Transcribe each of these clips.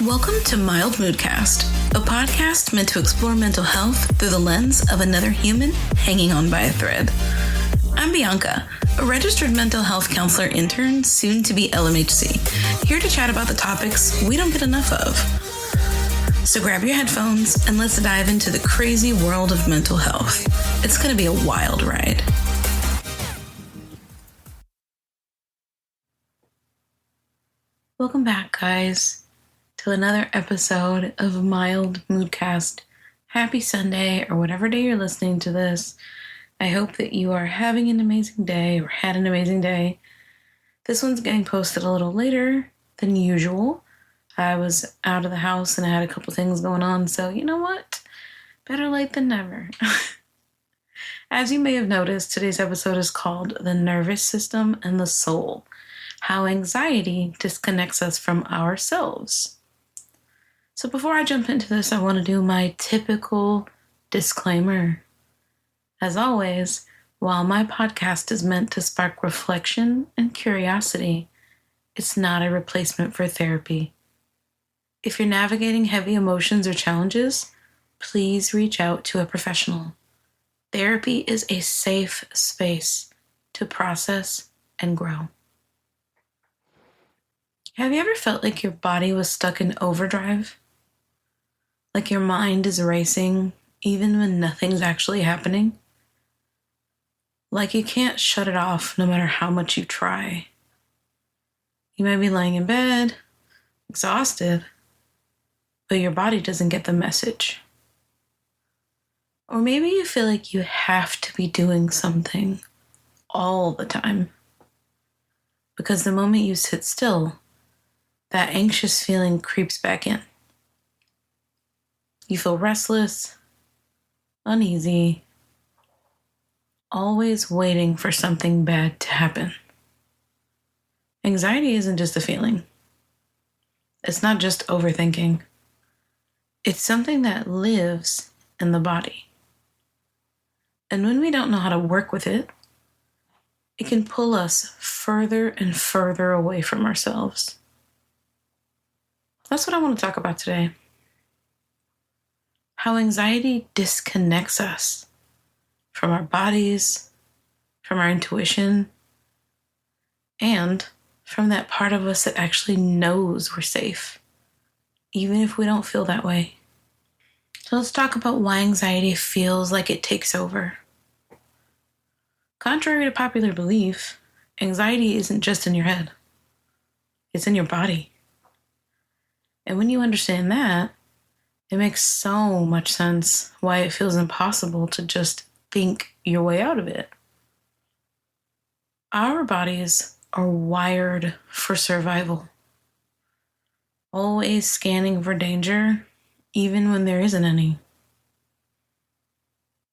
Welcome to Mild Moodcast, a podcast meant to explore mental health through the lens of another human hanging on by a thread. I'm Bianca, a registered mental health counselor intern, soon to be LMHC, here to chat about the topics we don't get enough of. So grab your headphones and let's dive into the crazy world of mental health. It's going to be a wild ride. Welcome back, guys, to another episode of Mild Moodcast. Happy Sunday, or whatever day you're listening to this. I hope that you are having an amazing day or had an amazing day. This one's getting posted a little later than usual. I was out of the house and I had a couple things going on, so you know what? Better late than never. As you may have noticed, today's episode is called The Nervous System and the Soul: How Anxiety Disconnects Us from Ourselves. So before I jump into this, I want to do my typical disclaimer. As always, while my podcast is meant to spark reflection and curiosity, it's not a replacement for therapy. If you're navigating heavy emotions or challenges, please reach out to a professional. Therapy is a safe space to process and grow. Have you ever felt like your body was stuck in overdrive? Like your mind is racing even when nothing's actually happening? Like you can't shut it off no matter how much you try. You might be lying in bed, exhausted, but your body doesn't get the message. Or maybe you feel like you have to be doing something all the time. Because the moment you sit still, that anxious feeling creeps back in. You feel restless, uneasy, always waiting for something bad to happen. Anxiety isn't just a feeling. It's not just overthinking. It's something that lives in the body. And when we don't know how to work with it, it can pull us further and further away from ourselves. That's what I want to talk about today. How anxiety disconnects us from our bodies, from our intuition, and from that part of us that actually knows we're safe, even if we don't feel that way. So let's talk about why anxiety feels like it takes over. Contrary to popular belief, anxiety isn't just in your head. It's in your body. And when you understand that, it makes so much sense why it feels impossible to just think your way out of it. Our bodies are wired for survival, always scanning for danger, even when there isn't any.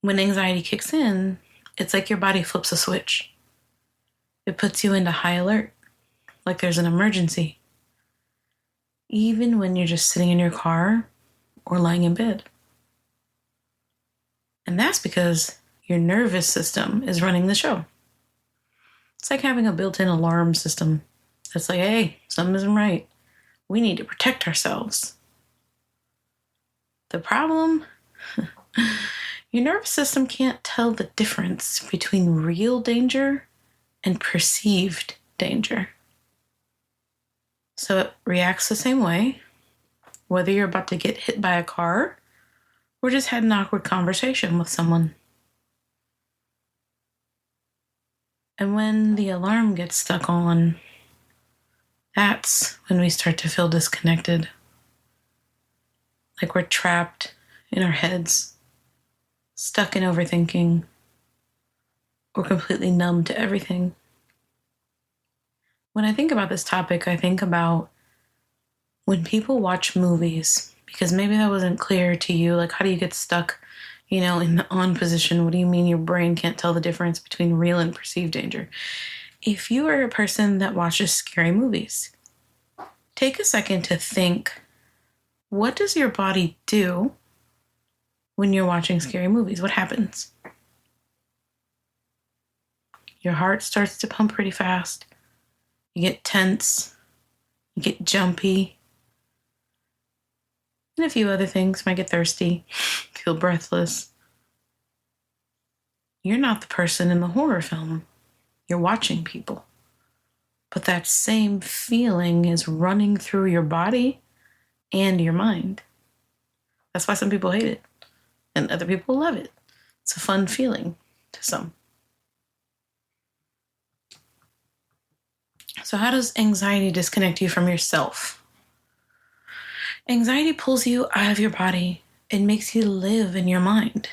When anxiety kicks in, it's like your body flips a switch. It puts you into high alert, like there's an emergency, even when you're just sitting in your car or lying in bed. And that's because your nervous system is running the show. It's like having a built-in alarm system that's like, hey, something isn't right. We need to protect ourselves. The problem? Your nervous system can't tell the difference between real danger and perceived danger. So it reacts the same way, whether you're about to get hit by a car or just had an awkward conversation with someone. And when the alarm gets stuck on, that's when we start to feel disconnected. Like we're trapped in our heads, stuck in overthinking, or completely numb to everything. When I think about this topic, I think about when people watch movies, because maybe that wasn't clear to you. Like, how do you get stuck, in the on position? What do you mean your brain can't tell the difference between real and perceived danger? If you are a person that watches scary movies, take a second to think, what does your body do when you're watching scary movies? What happens? Your heart starts to pump pretty fast. You get tense. You get jumpy. and a few other things. Might get thirsty, feel breathless. You're not the person in the horror film. You're watching people. But that same feeling is running through your body and your mind. That's why some people hate it and other people love it. It's a fun feeling to some. So how does anxiety disconnect you from yourself? Anxiety pulls you out of your body and makes you live in your mind.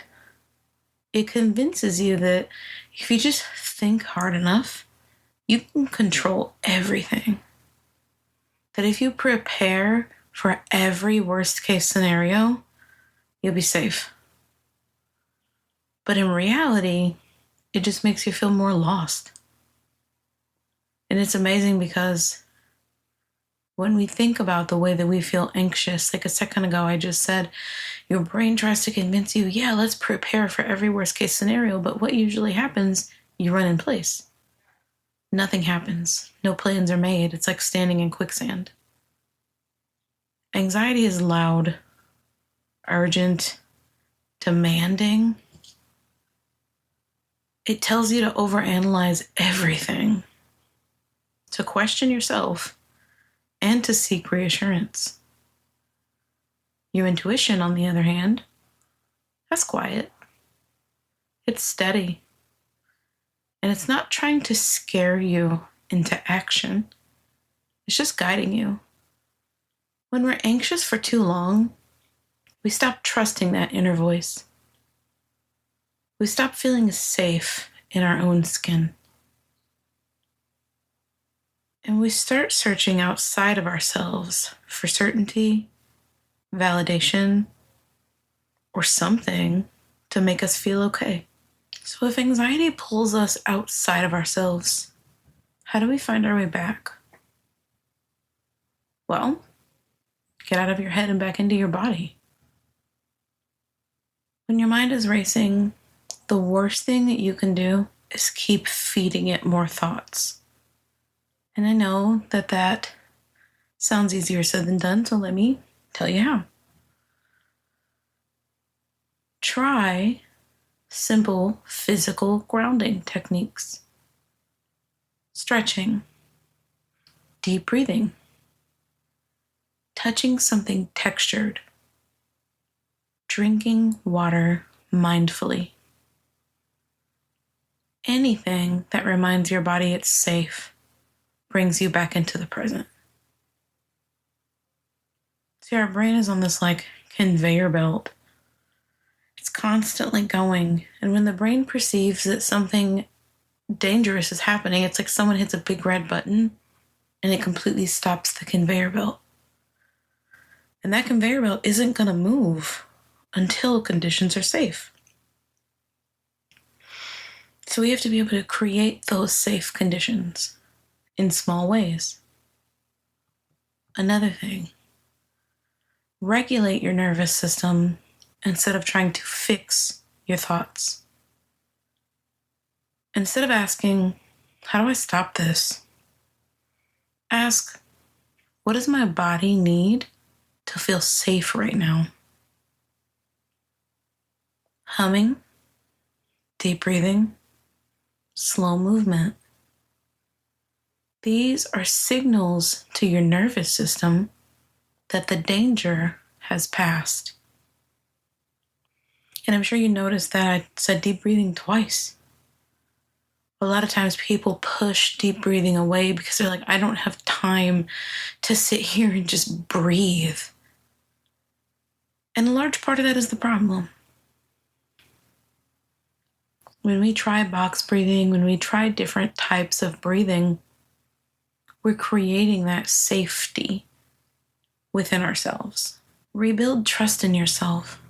It convinces you that if you just think hard enough, you can control everything. That if you prepare for every worst case scenario, you'll be safe. But in reality, it just makes you feel more lost. And it's amazing because when we think about the way that we feel anxious, like a second ago I just said, your brain tries to convince you, yeah, let's prepare for every worst case scenario. But what usually happens, you run in place. Nothing happens. No plans are made. It's like standing in quicksand. Anxiety is loud, urgent, demanding. It tells you to overanalyze everything, to question yourself, and to seek reassurance. Your intuition, on the other hand, that's quiet. It's steady. And it's not trying to scare you into action. It's just guiding you. When we're anxious for too long, we stop trusting that inner voice. We stop feeling safe in our own skin. And we start searching outside of ourselves for certainty, validation, or something to make us feel okay. So if anxiety pulls us outside of ourselves, how do we find our way back? Well, get out of your head and back into your body. When your mind is racing, the worst thing that you can do is keep feeding it more thoughts. And I know that sounds easier said than done, so let me tell you how. Try simple physical grounding techniques. Stretching, deep breathing, touching something textured, drinking water mindfully. Anything that reminds your body it's safe brings you back into the present. See, our brain is on this like conveyor belt. It's constantly going. And when the brain perceives that something dangerous is happening, it's like someone hits a big red button and it completely stops the conveyor belt. And that conveyor belt isn't going to move until conditions are safe. So we have to be able to create those safe conditions in small ways. Another thing, regulate your nervous system instead of trying to fix your thoughts. Instead of asking, how do I stop this? Ask, what does my body need to feel safe right now? Humming, deep breathing, slow movement. These are signals to your nervous system that the danger has passed. And I'm sure you noticed that I said deep breathing twice. A lot of times people push deep breathing away because they're like, I don't have time to sit here and just breathe. And a large part of that is the problem. When we try box breathing, when we try different types of breathing, we're creating that safety within ourselves. Rebuild trust in yourself.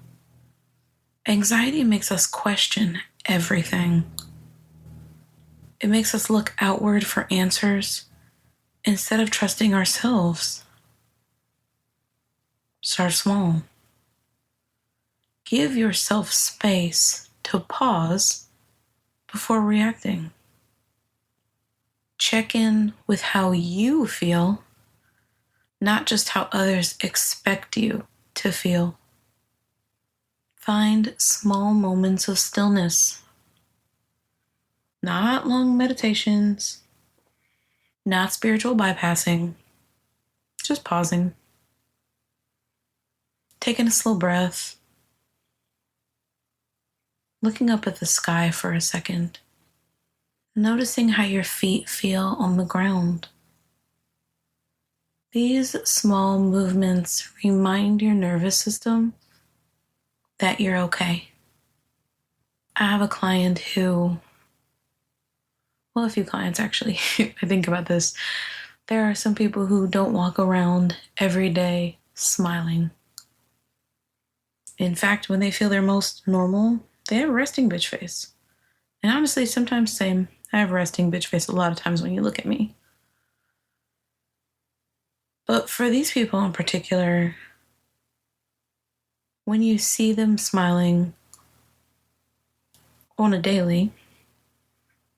Anxiety makes us question everything. It makes us look outward for answers instead of trusting ourselves. Start small. Give yourself space to pause before reacting. Check in with how you feel, not just how others expect you to feel. Find small moments of stillness. Not long meditations, not spiritual bypassing, just pausing, taking a slow breath, looking up at the sky for a second, noticing how your feet feel on the ground. These small movements remind your nervous system that you're okay. I have a client who, well, a few clients actually, I think about this. There are some people who don't walk around every day smiling. In fact, when they feel their most normal, they have a resting bitch face. And honestly, sometimes same. I have a resting bitch face a lot of times when you look at me. But for these people in particular, when you see them smiling on a daily,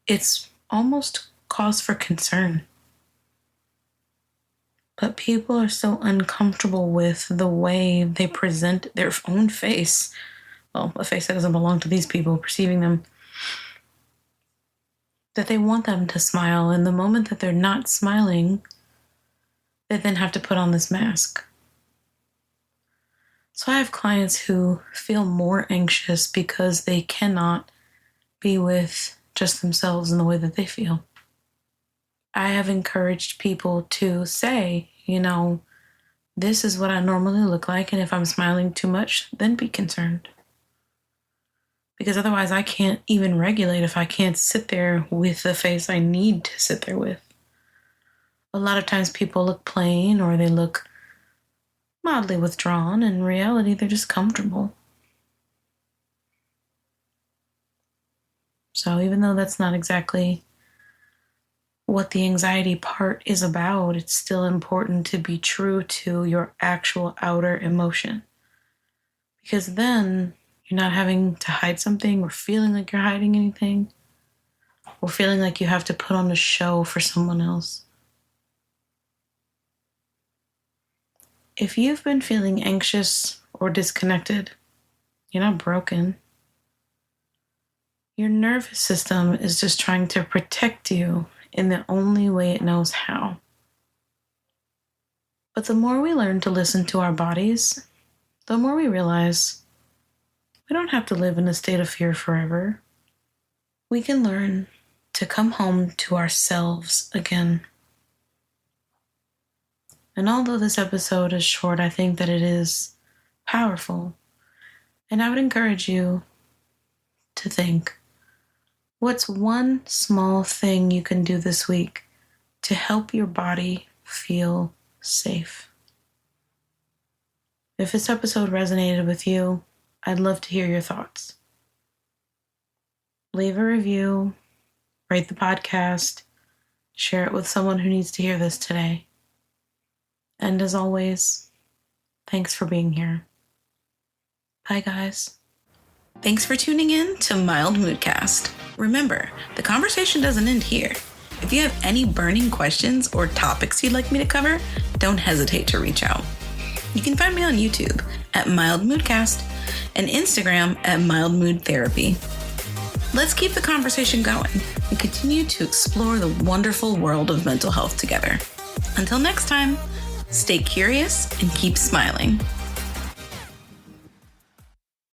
it's almost cause for concern. But people are so uncomfortable with the way they present their own face. Well, a face that doesn't belong to these people, perceiving them, that they want them to smile. And the moment that they're not smiling, they then have to put on this mask. So I have clients who feel more anxious because they cannot be with just themselves in the way that they feel. I have encouraged people to say, this is what I normally look like, and if I'm smiling too much, then be concerned. Because otherwise I can't even regulate if I can't sit there with the face I need to sit there with. A lot of times people look plain or they look mildly withdrawn. In reality, they're just comfortable. So even though that's not exactly what the anxiety part is about, it's still important to be true to your actual outer emotion. Because then you're not having to hide something or feeling like you're hiding anything or feeling like you have to put on a show for someone else. If you've been feeling anxious or disconnected, you're not broken. Your nervous system is just trying to protect you in the only way it knows how. But the more we learn to listen to our bodies, the more we realize we don't have to live in a state of fear forever. We can learn to come home to ourselves again. And although this episode is short, I think that it is powerful. And I would encourage you to think, what's one small thing you can do this week to help your body feel safe? If this episode resonated with you, I'd love to hear your thoughts. Leave a review, rate the podcast, share it with someone who needs to hear this today. And as always, thanks for being here. Bye, guys. Thanks for tuning in to Mild Moodcast. Remember, the conversation doesn't end here. If you have any burning questions or topics you'd like me to cover, don't hesitate to reach out. You can find me on YouTube at Mild Moodcast and Instagram at Mild Mood Therapy. Let's keep the conversation going and continue to explore the wonderful world of mental health together. Until next time, stay curious and keep smiling.